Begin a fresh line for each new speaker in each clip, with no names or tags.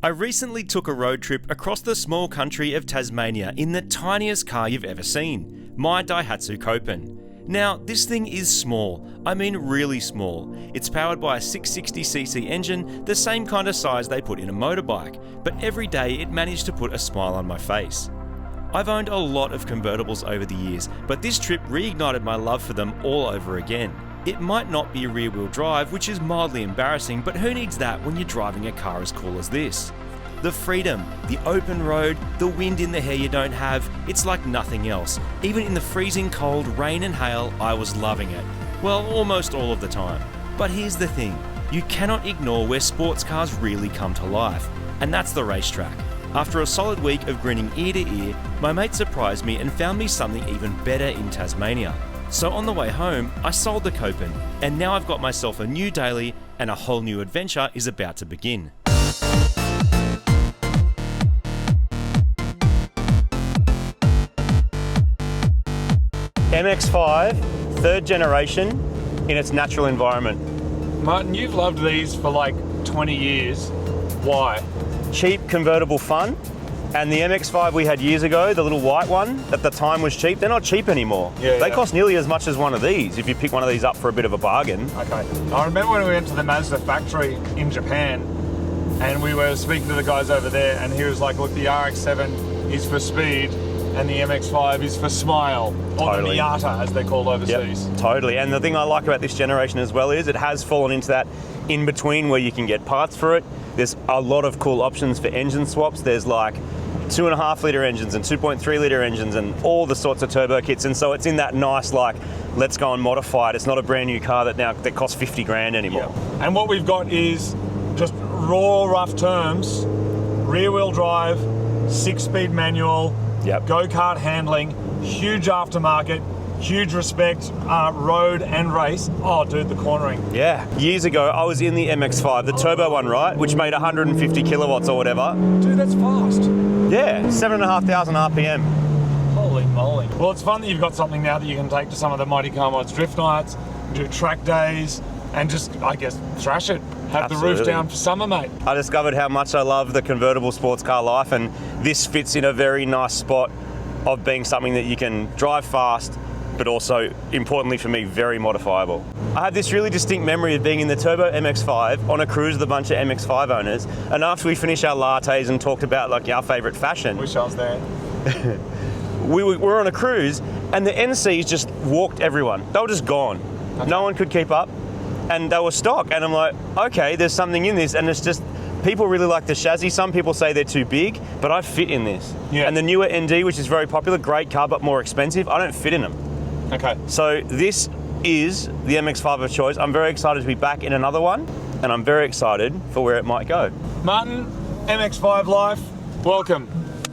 I recently took a road trip across the small country of Tasmania in the tiniest car you've ever seen, my Daihatsu Copen. Now, this thing is small, I mean really small. It's powered by a 660cc engine, the same kind of size they put in a motorbike, but every day it managed to put a smile on my face. I've owned a lot of convertibles over the years, but this trip reignited my love for them all over again. It might not be rear-wheel drive, which is mildly embarrassing, but who needs that when you're driving a car as cool as this? The freedom, the open road, the wind in the hair you don't have, it's like nothing else. Even in the freezing cold, rain and hail, I was loving it. Well, almost all of the time. But here's the thing, you cannot ignore where sports cars really come to life, and that's the racetrack. After a solid week of grinning ear to ear, my mate surprised me and found me something even better in Tasmania. So on the way home, I sold the Copen, and now I've got myself a new daily and a whole new adventure is about to begin. MX-5, third generation, in its natural environment.
Martin, you've loved these for like 20 years. Why?
Cheap convertible fun, and the MX-5 we had years ago, the little white one, at the time was cheap. They're not cheap anymore. They cost nearly as much as one of these if you pick one of these up for a bit of a bargain.
Okay. I remember when we went to the Mazda factory in Japan and we were speaking to the guys over there and he was like, look, the RX-7 is for speed and the MX-5 is for smile, or the Miata as they're called overseas.
Yep, totally. And the thing I like about this generation as well is it has fallen into that in-between where you can get parts for it. There's a lot of cool options for engine swaps. There's like 2.5 litre engines and 2.3 litre engines and all the sorts of turbo kits. And so it's in that nice, like, let's go and modify it. It's not a brand new car that costs 50 grand anymore.
Yeah. And what we've got is just raw, rough terms, rear wheel drive, 6-speed manual, go-kart handling, huge aftermarket, huge respect, road and race. Oh, dude, the cornering.
Yeah. Years ago, I was in the MX-5, the turbo one, right? Which made 150 kilowatts or whatever.
Dude, that's fast.
Yeah, 7,500 RPM.
Holy moly. Well, it's fun that you've got something now that you can take to some of the Mighty Car Mods drift nights, do track days, and just, I guess, thrash it. Have the roof down for summer, mate.
I discovered how much I love the convertible sports car life, and this fits in a very nice spot of being something that you can drive fast, but also, importantly for me, very modifiable. I have this really distinct memory of being in the Turbo MX-5 on a cruise with a bunch of MX-5 owners, and after we finished our lattes and talked about like our favourite fashion.
Wish I was there.
we were on a cruise, and the NCs just walked everyone. They were just gone. Okay. No one could keep up, and they were stock. And I'm like, okay, there's something in this, and it's just, people really like the chassis. Some people say they're too big, but I fit in this. Yeah. And the newer ND, which is very popular, great car, but more expensive, I don't fit in them.
Okay.
So this is the MX-5 of choice. I'm very excited to be back in another one, and I'm very excited for where it might go.
Martin, MX-5 life, welcome.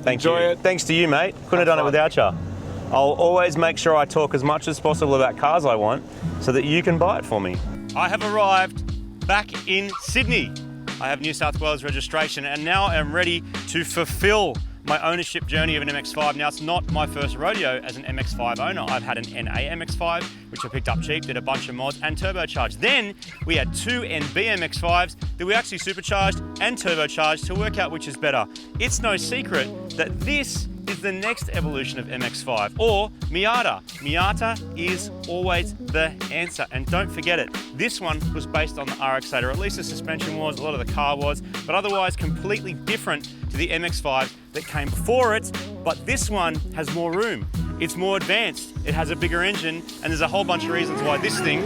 Enjoy it.
Thanks to you, mate. Couldn't have done it without you. I'll always make sure I talk as much as possible about cars I want so that you can buy it for me. I have arrived back in Sydney. I have New South Wales registration, and now I am ready to fulfill my ownership journey of an MX-5. Now, it's not my first rodeo as an MX-5 owner. I've had an NA MX-5, which I picked up cheap, did a bunch of mods and turbocharged. Then we had two NB MX-5s that we actually supercharged and turbocharged to work out which is better. It's no secret that this is the next evolution of MX-5, or Miata. Miata is always the answer, and don't forget it. This one was based on the RX-8, or at least the suspension was, a lot of the car was, but otherwise completely different to the MX-5 that came before it, but this one has more room. It's more advanced, it has a bigger engine, and there's a whole bunch of reasons why this thing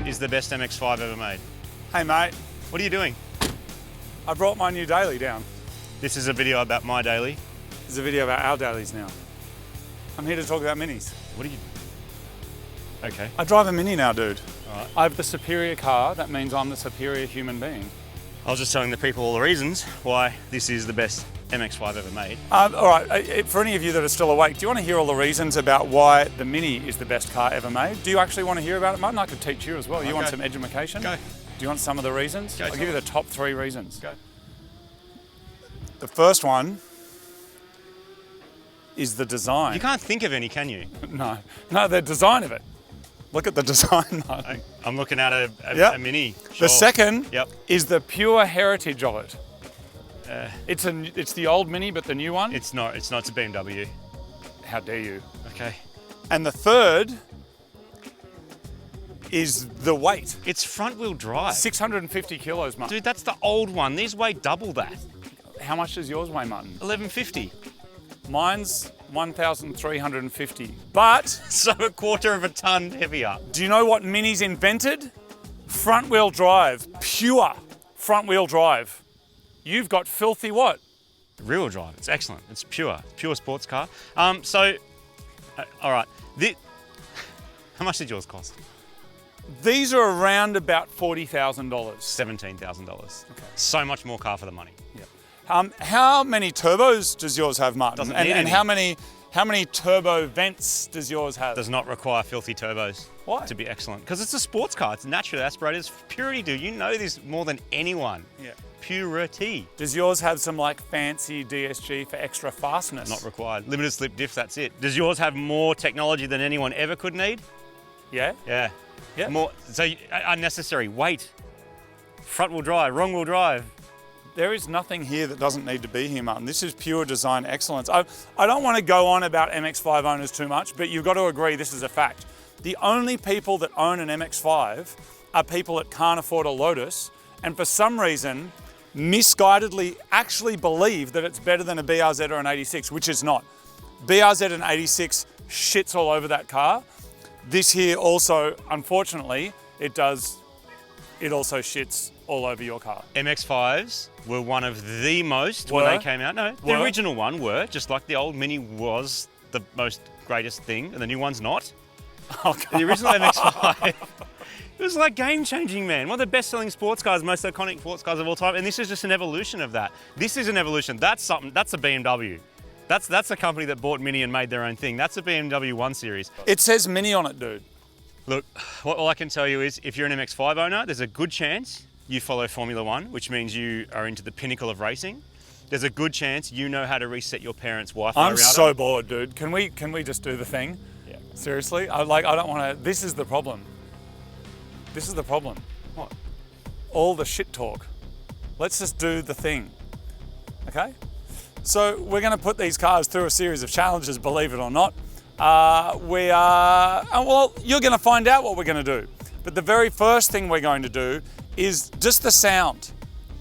is the best MX-5 ever made.
Hey mate.
What are you doing?
I brought my new daily down.
This is a video about my daily.
This is a video about our dailies now. I'm here to talk about minis.
What are you... Okay.
I drive a Mini now, dude.
All right.
I have the superior car, that means I'm the superior human being.
I was just telling the people all the reasons why this is the best MX-5 ever made.
All right, for any of you that are still awake, do you want to hear all the reasons about why the Mini is the best car ever made? Do you actually want to hear about it, Martin? I could teach you as well. You want some education?
Go.
Do you want some of the reasons?
Go.
I'll give you the top 3 reasons.
Go.
The first one is the design.
You can't think of any, can you?
No, the design of it.
Look at the design, Martin.
I'm looking at a
Yep.
Mini.
The second
Yep.
is the pure heritage of it. It's the old Mini, but the new one.
It's not. It's a BMW.
How dare you?
Okay.
And the third is the weight.
It's front-wheel drive.
650 kilos, Martin.
Dude, that's the old one. These weigh double that.
How much does yours weigh, Martin?
1150.
Mine's 1,350. But
So a quarter of a ton heavier.
do you know what Mini's invented? Front-wheel drive. Pure front-wheel drive. You've got filthy what?
Rear-wheel drive. It's excellent. It's pure sports car. All right. How much did yours cost?
These are around about $40,000.
$17,000. Okay. So much more car for the money.
How many turbos does yours have, Martin?
Doesn't
and
need
and
any.
how many turbo vents does yours have?
Does not require filthy turbos.
Why?
To be excellent. Because it's a sports car. It's natural aspirators. Purity, dude. You know this more than anyone.
Yeah.
Purity.
Does yours have some like fancy DSG for extra fastness?
Not required. Limited slip diff, that's it. Does yours have more technology than anyone ever could need?
Yeah?
Yeah.
Yeah.
More, so unnecessary. Weight. Front wheel drive, wrong wheel drive.
There is nothing here that doesn't need to be here, Martin. This is pure design excellence. I don't want to go on about MX-5 owners too much, but you've got to agree this is a fact. The only people that own an MX-5 are people that can't afford a Lotus, and for some reason, misguidedly actually believe that it's better than a BRZ or an 86, which is not. BRZ and 86 shits all over that car. This here also, unfortunately, it also shits all over your car.
MX-5s were one of the most, when they came out. No, the original one were, just like the old Mini was the most greatest thing, and the new one's not.
Okay.
The original MX-5, it was like game-changing, man. One of the best-selling sports cars, most iconic sports cars of all time, and this is just an evolution of that. This is an evolution. That's something. That's a BMW. That's a company that bought Mini and made their own thing. That's a BMW 1 Series.
It says Mini on it, dude.
Look, all I can tell you is if you're an MX-5 owner, there's a good chance you follow Formula 1, which means you are into the pinnacle of racing. There's a good chance you know how to reset your parents' Wi-Fi router.
I'm so bored, dude. Can we just do the thing?
Yeah.
Seriously? I don't want to. This is the problem. This is the problem.
What?
All the shit talk. Let's just do the thing. Okay? So we're going to put these cars through a series of challenges, believe it or not. Well, you're going to find out what we're going to do. But the very first thing we're going to do is just the sound.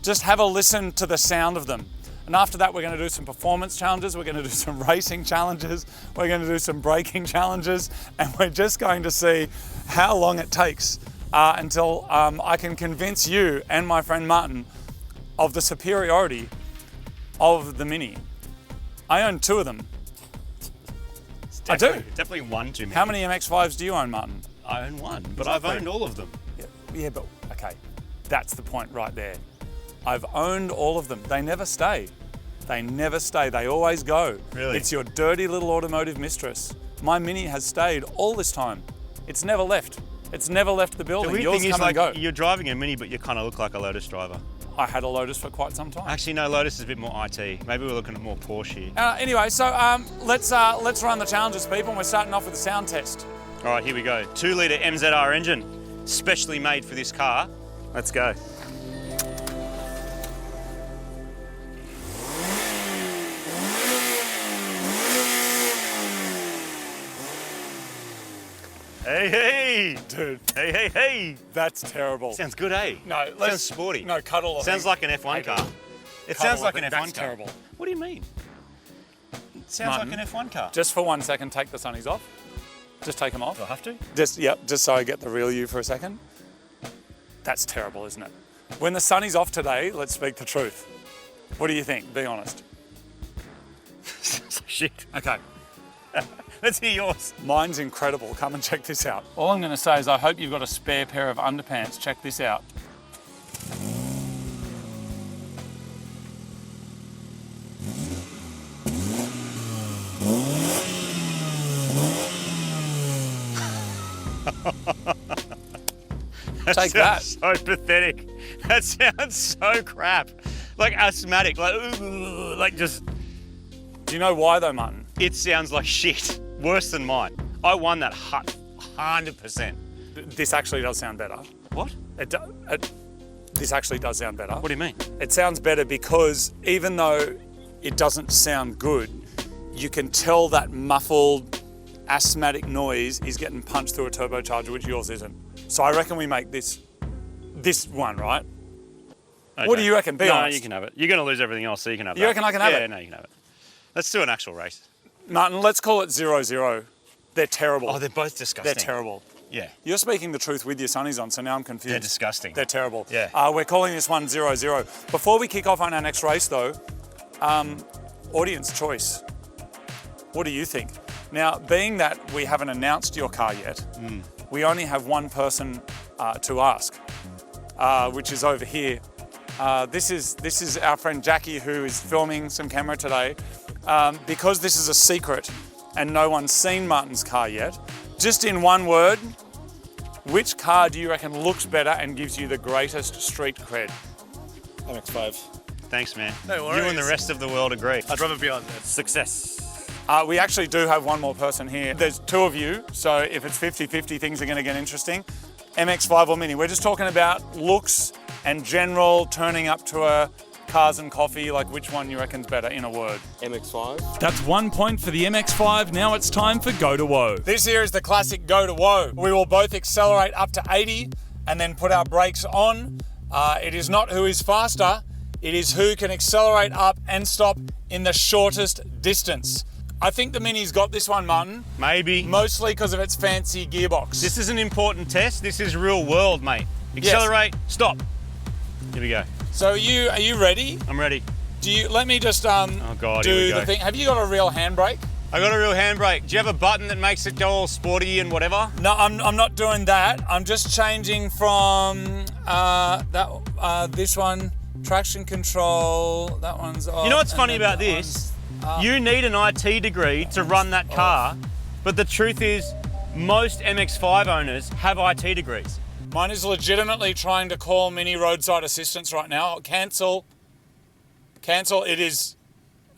Just have a listen to the sound of them. And after that, we're going to do some performance challenges. We're going to do some racing challenges. We're going to do some braking challenges. And we're just going to see how long it takes until I can convince you and my friend Martin of the superiority of the Mini. I own 2 of them. I do.
Definitely one too many.
How many MX-5s do you own, Martin?
I own one, but I've owned all of them.
Yeah, but okay, that's the point right there. I've owned all of them. They never stay. They never stay. They always go.
Really?
It's your dirty little automotive mistress. My Mini has stayed all this time. It's never left. It's never left the building.
The weird
Yours
thing is,
come and
like,
go.
you're driving a Mini, but you kind of look like a Lotus driver.
I had a Lotus for quite some time.
Actually, no, Lotus is a bit more IT. Maybe we're looking at more Porsche here.
Anyway, so let's run the challenges, people. And we're starting off with a sound test.
All right, here we go. 2-litre MZR engine, specially made for this car. Let's go. Hey, hey!
Dude,
Hey!
that's terrible.
Sounds good, eh?
No,
sounds sporty.
No, cut all of
Sounds
it.
like an F1 car. It
Cut
sounds
all
like
of
an
it.
F1 car.
That's terrible.
What do you mean? It sounds
Martin,
like an F1 car.
Just for 1 second, take the sunnies off. Just take them off.
Do I have to?
Just so I get the real you for a second. That's terrible, isn't it? When the sunny's off today, let's speak the truth. What do you think? Be honest.
Shit.
Okay.
Let's hear yours.
Mine's incredible. Come and check this out. All I'm going to say is I hope you've got a spare pair of underpants. Check this out. Take that.
So pathetic. That sounds so crap. Like asthmatic. Like just.
Do you know why though, Martin?
It sounds like shit. Worse than mine. I won that 100%.
This actually does sound better.
What?
This actually does sound better.
What do you mean?
It sounds better because even though it doesn't sound good, you can tell that muffled, asthmatic noise is getting punched through a turbocharger, which yours isn't. So I reckon we make this one, right?
Okay.
What do you reckon? Be honest.
No, you can have it. You're going to lose everything else, so you can have that.
You reckon I can have it?
Yeah, no, you can have it. Let's do an actual race.
Martin, let's call it 0-0. They're terrible.
Oh, they're both disgusting.
They're terrible.
Yeah.
You're speaking the truth with your sunnies on, so now I'm confused.
They're disgusting.
They're terrible.
Yeah.
We're calling this one 0-0. Before we kick off on our next race, though, audience choice. What do you think? Now, being that we haven't announced your car yet, we only have one person to ask, which is over here. This is our friend Jackie, who is filming some camera today. Because this is a secret and no one's seen Martin's car yet, just in one word, which car do you reckon looks better and gives you the greatest street cred?
MX-5.
Thanks, man.
No worries.
You and the rest of the world agree.
I'd rather be on that.
Success.
We actually do have one more person here. There's two of you, so if it's 50-50, things are going to get interesting. MX-5 or Mini. We're just talking about looks and general turning up to a cars and coffee, like which one you reckon's better in a word?
MX-5.
That's 1 point for the MX-5. Now it's time for Go to Woe.
This here is the classic go to woe. We will both accelerate up to 80 and then put our brakes on. It is not who is faster, it is who can accelerate up and stop in the shortest distance. I think the Mini's got this one, Martin.
Maybe.
Mostly because of its fancy gearbox.
This is an important test. This is real world, mate. Accelerate, stop. Here we go.
So are you ready?
I'm ready.
Let me just
Oh God, here we
do
go.
the thing. Have you got a real handbrake?
I got a real handbrake. Do you have a button that makes it go all sporty and whatever?
No, I'm not doing that. I'm just changing from this one, traction control. That one's off.
You know what's funny
and then
about
that
this?
one's
You need an IT degree to run that car, but the truth is, most MX-5 owners have IT degrees.
Mine is legitimately trying to call Mini roadside assistance right now. Cancel. It is.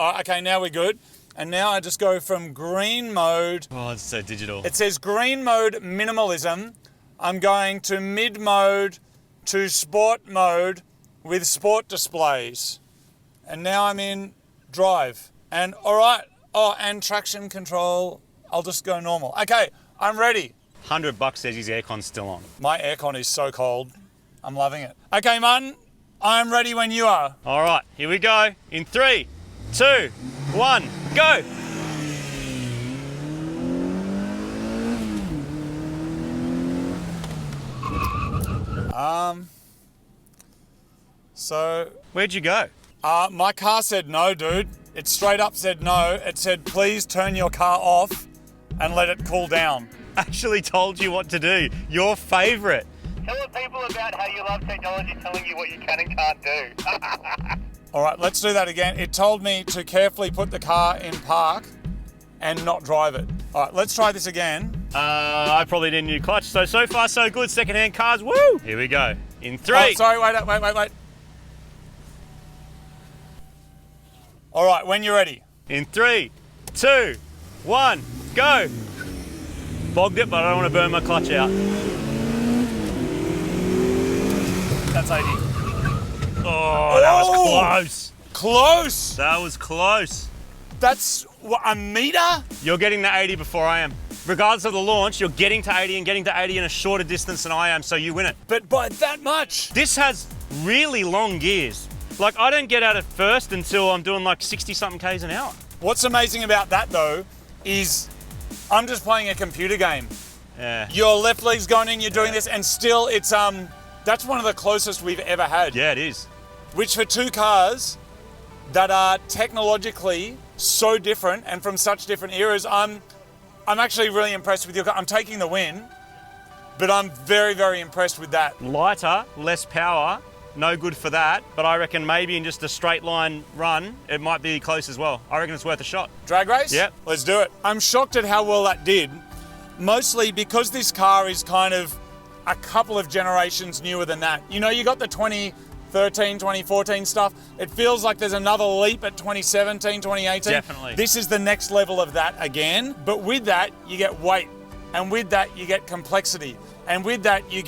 Okay, now we're good. And now I just go from green mode.
Oh, it's so digital.
It says green mode minimalism. I'm going to mid mode to sport mode with sport displays. And now I'm in drive. And all right. Oh, and traction control. I'll just go normal. Okay, I'm ready.
$100 says his aircon's still on.
My aircon is so cold. I'm loving it. Okay, Martin, I'm ready when you are.
All right, here we go. In 3, 2, 1, go.
So,
Where'd you go?
my car said no, dude. It straight up said no. It said, please turn your car off and let it cool down.
Actually told you what to do. Your favourite.
Tell the people about how you love technology telling you what you can and can't do.
All right, let's do that again. It told me to carefully put the car in park and not drive it. All right, let's try this again.
I probably didn't need a clutch. So far so good. Second-hand cars, woo! Here we go. In 3.
Oh, sorry, wait. All right, when you're ready.
In 3, 2, 1, go. Bogged it, but I don't want to burn my clutch out.
That's 80.
Oh, that was close.
Close.
That was close.
That's what, a meter?
You're getting to 80 before I am. Regardless of the launch, you're getting to 80 and getting to 80 in a shorter distance than I am, so you win it.
But by that much.
This has really long gears. Like, I don't get out at first until I'm doing like 60-something Ks an hour.
What's amazing about that though is I'm just playing a computer game.
Yeah.
Your left leg's going in, you're doing this, and still it's that's one of the closest we've ever had.
Yeah, it is.
Which for two cars that are technologically so different and from such different eras, I'm actually really impressed with your car. I'm taking the win, but I'm very, very impressed with that.
Lighter, less power, no good for that, but I reckon maybe in just a straight line run, it might be close as well. I reckon it's worth a shot.
Drag race?
Yep.
Let's do it. I'm shocked at how well that did, mostly because this car is kind of a couple of generations newer than that. You know, you got the 2013, 2014 stuff. It feels like there's another leap at 2017, 2018.
Definitely.
This is the next level of that again, but with that, you get weight. And with that, you get complexity. And with that, you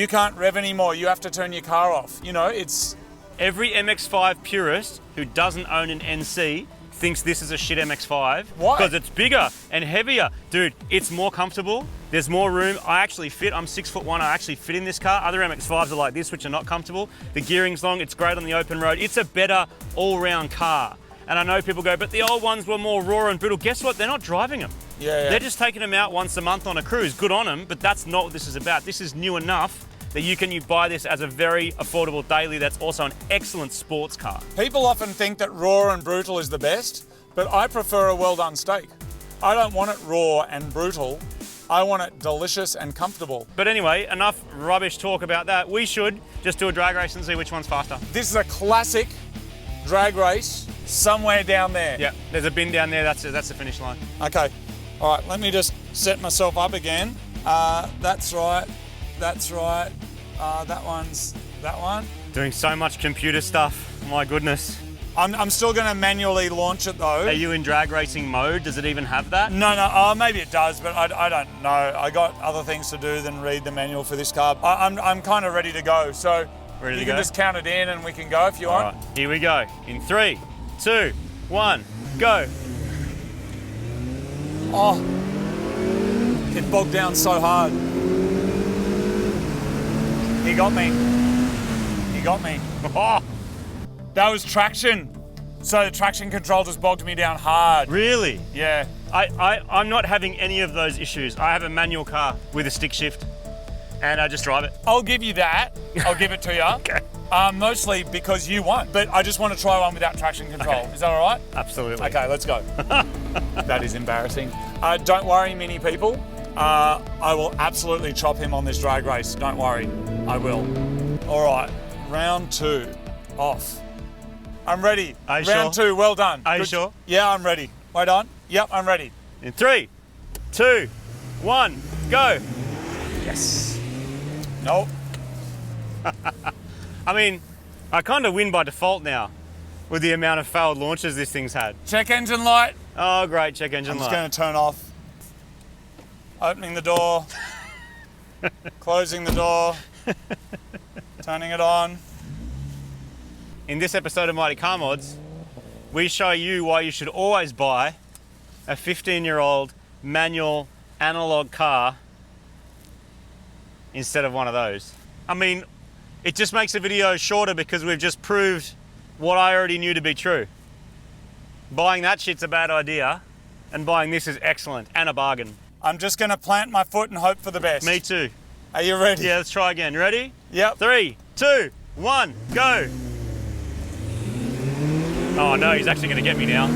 can't rev anymore. You have to turn your car off. You know, it's...
Every MX-5 purist who doesn't own an NC thinks this is a shit MX-5.
Why?
Because it's bigger and heavier. Dude, it's more comfortable. There's more room. I actually fit. I'm 6'1". I actually fit in this car. Other MX-5s are like this, which are not comfortable. The gearing's long. It's great on the open road. It's a better all-round car. And I know people go, but the old ones were more raw and brutal. Guess what? They're not driving them.
Yeah.
They're just taking them out once a month on a cruise. Good on them, but that's not what this is about. This is new enough that you buy this as a very affordable daily that's also an excellent sports car.
People often think that raw and brutal is the best, but I prefer a well-done steak. I don't want it raw and brutal. I want it delicious and comfortable.
But anyway, enough rubbish talk about that. We should just do a drag race and see which one's faster.
This is a classic drag race somewhere down there.
Yeah, there's a bin down there. That's the finish line.
Okay. All right, let me just set myself up again. That's right. That's right. That one.
Doing so much computer stuff. My goodness.
I'm still going to manually launch it though.
Are you in drag racing mode? Does it even have that?
No. Maybe it does, but I don't know. I got other things to do than read the manual for this car. I'm kind of ready to go. So you can just count it in and we can go if you want.
Right, here we go. In 3, 2, 1, go.
Oh, it bogged down so hard. He got me.
Oh,
That was traction. So the traction control just bogged me down hard.
really?
Yeah.
I'm not having any of those issues. I have a manual car with a stick shift and I just drive it.
I'll give you that. I'll give it to you.
Okay.
Mostly because you won. But I just want to try one without traction control.
Okay.
Is that all right?
Absolutely.
Okay, let's go. That is embarrassing. Don't worry, mini people. I will absolutely chop him on this drag race. Don't worry. I will. All right, round 2 off. I'm ready.
Are you
round
sure?
2, well done.
Are you sure?
Yeah, I'm ready. Wait on. Yep, I'm ready.
In 3, 2, 1, go. Yes.
Nope.
I mean, I kind of win by default now with the amount of failed launches this thing's had.
Check engine light.
Oh, great, check engine
I'm
light.
just going to turn off. Opening the door. Closing the door. Turning it on.
In this episode of Mighty Car Mods, we show you why you should always buy a 15-year-old manual analog car instead of one of those. I mean, it just makes the video shorter because we've just proved what I already knew to be true. Buying that shit's a bad idea, and buying this is excellent and a bargain.
I'm just going to plant my foot and hope for the best.
Me too.
Are you ready?
Yeah, let's try again. You ready?
Yep.
3, 2, 1, go. Oh no, he's actually going to get me now.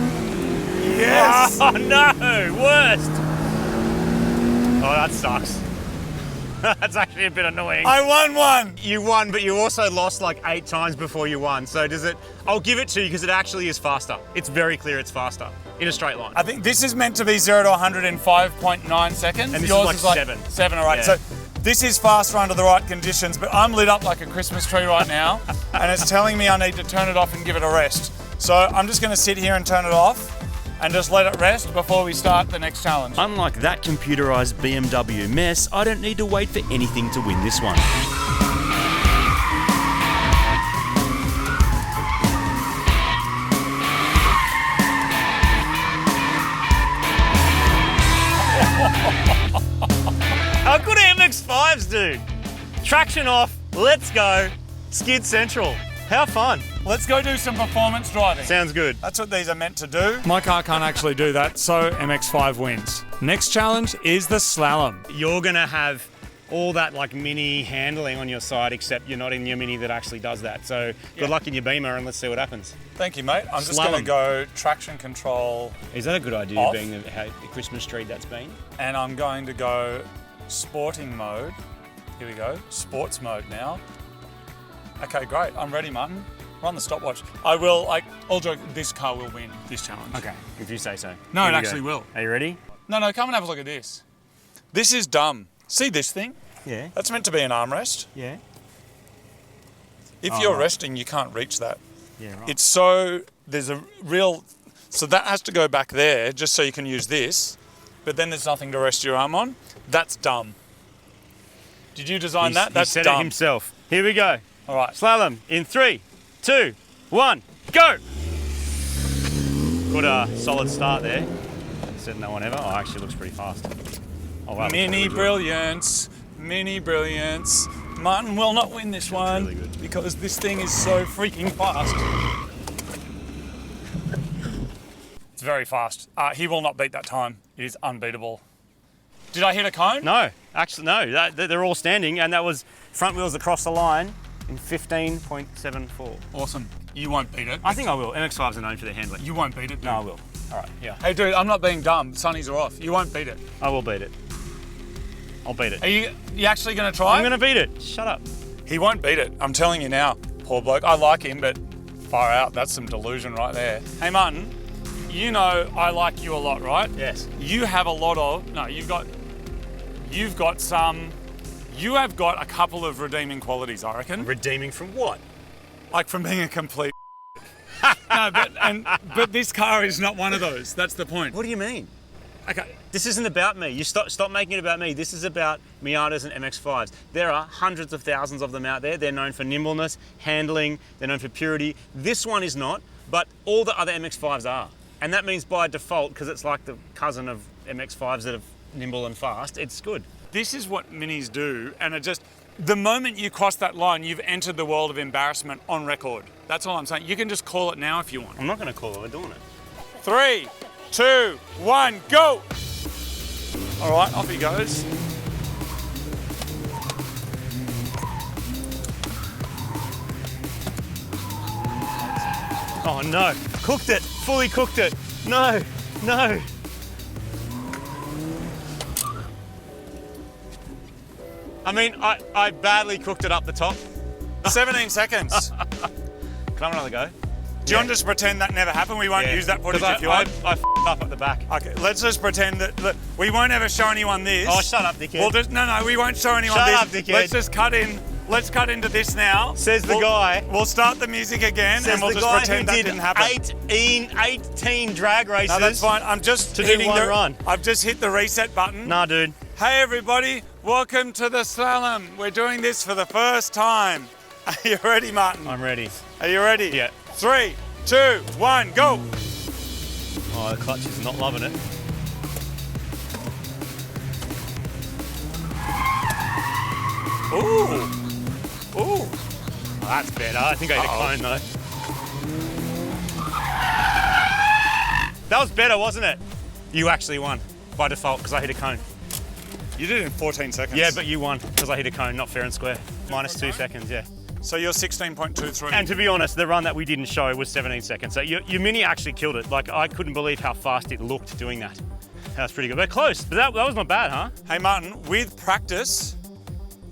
Yes!
Oh no, worst. Oh, that sucks. That's actually a bit annoying.
I won one!
You won, but you also lost like 8 times before you won. So does it, I'll give it to you because it actually is faster. It's very clear it's faster in a straight line.
I think this is meant to be 0 to 100 in 5.9 seconds.
And this
Yours
is like 7.
7, all right.
Yeah.
So this is faster under the right conditions, but I'm lit up like a Christmas tree right now, and it's telling me I need to turn it off and give it a rest. So I'm just going to sit here and turn it off and just let it rest before we start the next challenge.
Unlike that computerized BMW mess, I don't need to wait for anything to win this one. How good are MX-5s, dude? Traction off, let's go. Skid Central. How fun.
Let's go do some performance driving.
Sounds good.
That's what these are meant to do. My car can't actually do that, so MX-5 wins. Next challenge is the slalom.
You're gonna have all that like mini handling on your side, except you're not in your mini that actually does that. So good luck in your Beamer and let's see what happens.
Thank you, mate. I'm just
Slalom.
going to go traction control,
Is that a good idea,
Off.
being the Christmas tree that's been?
and I'm going to go sporting mode. Here we go, sports mode now. Okay, great. I'm ready, Martin. We're on the stopwatch. All joke, this car will win this challenge.
Okay, if you say so.
No,
Here
it
we
actually
go.
will.
Are you ready?
No, come and have a look at this. This is dumb. See this thing?
Yeah.
That's meant to be an armrest.
Yeah.
If
Oh,
you're
right.
resting, you can't reach that.
Yeah, right.
So that has to go back there just so you can use this. but then there's nothing to rest your arm on. That's dumb. Did you design that? That's
he said
dumb.
it himself. Here we go.
All right.
Slalom in 3, 2, 1, go! Good solid start there. Said no one ever. Oh, actually looks pretty fast. Oh, wow.
Mini brilliance. Mini brilliance. Martin will not win this one
really good.
because this thing is so freaking fast. It's very fast. He will not beat that time. It is unbeatable. Did I hit a cone?
No, actually no. They're all standing, and that was front wheels across the line in 15.74.
Awesome. You won't beat it.
I think I will. MX-5s are known for their handling.
You won't beat it, dude.
No, I will. All right, yeah.
Hey, dude, I'm not being dumb. Sunnies are off. You won't beat it.
I will beat it. I'll beat it.
Are you actually going to try?
I'm going to beat it. Shut up.
He won't beat it. I'm telling you now. Poor bloke. I like him, but far out. That's some delusion right there. Hey, Martin, you know I like you a lot, right?
Yes.
You have a lot of... No, you've got some... You have got a couple of redeeming qualities, I reckon.
Redeeming from what?
Like from being a complete... No, but this car is not one of those. That's the point.
What do you mean?
Okay.
This isn't about me. You stop making it about me. This is about Miatas and MX-5s. There are hundreds of thousands of them out there. They're known for nimbleness, handling, they're known for purity. This one is not, but all the other MX-5s are. And that means by default, because it's like the cousin of MX-5s that are nimble and fast, it's good.
This is what minis do, and it just... The moment you cross that line, you've entered the world of embarrassment on record. That's all I'm saying. You can just call it now if you want.
I'm not going to call it, we're doing it.
3, 2, 1, go! All right, off he goes.
Oh no, cooked it, fully cooked it. No, no. I mean, I badly cooked it up the top.
17 seconds.
Can I have another go?
Do you want to just pretend that never happened? We won't use that footage if you want.
I f***ed up at the back.
Okay, let's just pretend that we won't ever show anyone this.
Oh, shut up, dickhead.
We'll just, no, we won't show anyone
Shut
this.
up, dickhead.
Let's just cut in. Let's cut into this now.
Says the guy.
We'll start the music again and we'll just pretend that didn't happen.
18 drag races.
No, that's fine. I'm just
to
hitting
do one run.
I've just hit the reset button.
Nah, dude.
Hey everybody, welcome to the slalom. We're doing this for the first time. Are you ready, Martin?
I'm ready.
Are you ready?
Yeah.
3, 2, 1, go!
Oh, the clutch is not loving it.
Ooh. Ooh.
Oh, that's better. I think I hit a cone though. That was better, wasn't it? You actually won by default because I hit a cone.
You did it in 14 seconds.
Yeah, but you won because I hit a cone, not fair and square. Minus 2 seconds, yeah.
So you're 16.23.
And to be honest, the run that we didn't show was 17 seconds. So your Mini actually killed it. Like, I couldn't believe how fast it looked doing that. That's pretty good. But close. But that was not bad, huh?
Hey, Martin, with practice,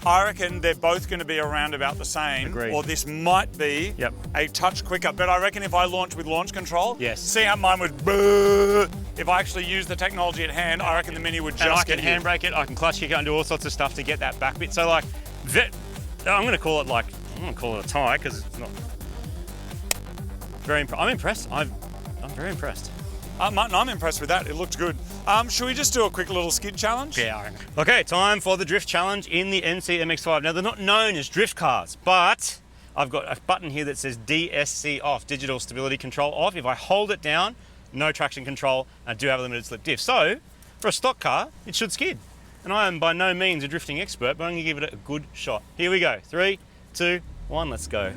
I reckon they're both going to be around about the same.
Agreed.
Or this might be a touch quicker. But I reckon if I launch with launch control, see how mine would... If I actually use the technology at hand, I reckon the Mini would just
and I can handbrake it, I can clutch kick it and do all sorts of stuff to get that back bit. So like, I'm going to call it a tie because it's not very. I'm impressed. I'm very impressed.
Martin, I'm impressed with that. It looked good. Should we just do a quick little skid challenge?
Yeah. Okay, time for the drift challenge in the NC MX-5. Now they're not known as drift cars, but I've got a button here that says DSC off, digital stability control off. If I hold it down, no traction control, and I do have a limited slip diff. So for a stock car, it should skid. And I am by no means a drifting expert, but I'm going to give it a good shot. Here we go. 3, 2, 1, let's go.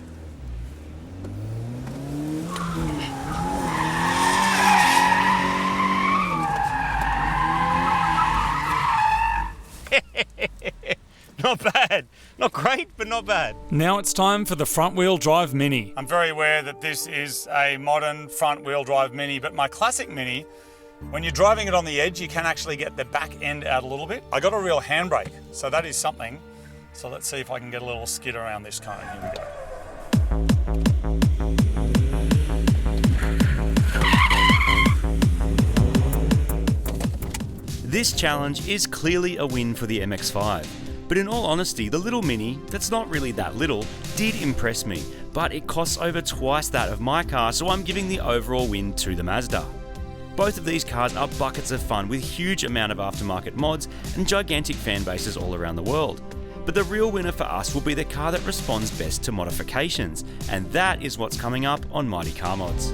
Not bad. Not great, but not bad.
Now it's time for the front-wheel drive Mini. I'm very aware that this is a modern front-wheel drive Mini, but my classic Mini, when you're driving it on the edge, you can actually get the back end out a little bit. I got a real handbrake, so that is something. So let's see if I can get a little skid around this cone. Here we go.
This challenge is clearly a win for the MX-5. But in all honesty, the little Mini, that's not really that little, did impress me. But it costs over twice that of my car, so I'm giving the overall win to the Mazda. Both of these cars are buckets of fun with huge amount of aftermarket mods and gigantic fan bases all around the world. But the real winner for us will be the car that responds best to modifications, and that is what's coming up on Mighty Car Mods.